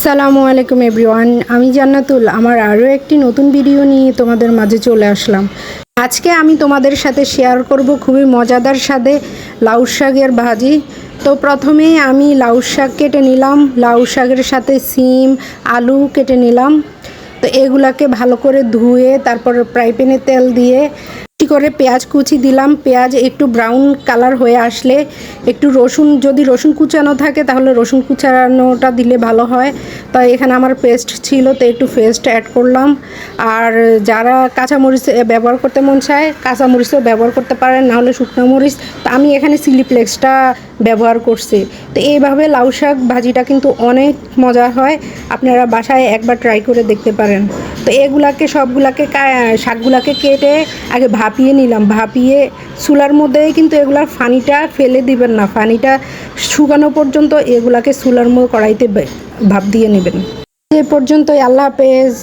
আসসালামু আলাইকুম এভরিওয়ান, আমি জান্নাতুল। আমার আরও একটি নতুন ভিডিও নিয়ে তোমাদের মাঝে চলে আসলাম। আজকে আমি তোমাদের সাথে শেয়ার করব খুবই মজাদার স্বাদে লাউ শাকের ভাজি। তো প্রথমেই আমি লাউ শাক কেটে নিলাম, লাউ শাকের সাথে সিম আলু কেটে নিলাম। তো এগুলাকে ভালো করে ধুয়ে তারপর ফ্রাই প্যানে তেল দিয়ে করে পেঁয়াজ কুচি দিলাম। পেঁয়াজ একটু ব্রাউন কালার হয়ে আসলে একটু রসুন, যদি রসুন কুচানো থাকে তাহলে রসুন কুচানোটা দিলে ভালো হয়। তাই এখানে আমার পেস্ট ছিল, তো একটু পেস্ট অ্যাড করলাম। আর যারা কাঁচামরিচ ব্যবহার করতে মন চায় কাঁচামরিচও ব্যবহার করতে পারেন, নাহলে শুকনো মরিচ। তো আমি এখানে চিলি ফ্লেক্সটা ব্যবহার করছি। তো এইভাবে লাউ শাক ভাজিটা কিন্তু অনেক মজা হয়, আপনারা বাসায় একবার ট্রাই করে দেখতে পারেন। তো এগুলাকে সবগুলাকে শাকগুলাকে কেটে আগে ভাপিয়ে নিলাম। ভাপিয়ে চুলার মধ্যেই কিন্তু এগুলার পানিটা ফেলে দিবেন না, পানিটা শুকানো পর্যন্ত এগুলাকে চুলার মধ্যে কড়াইতে ভাপ দিয়ে নেবেন। এ পর্যন্তই, আল্লাহ হাফেজ।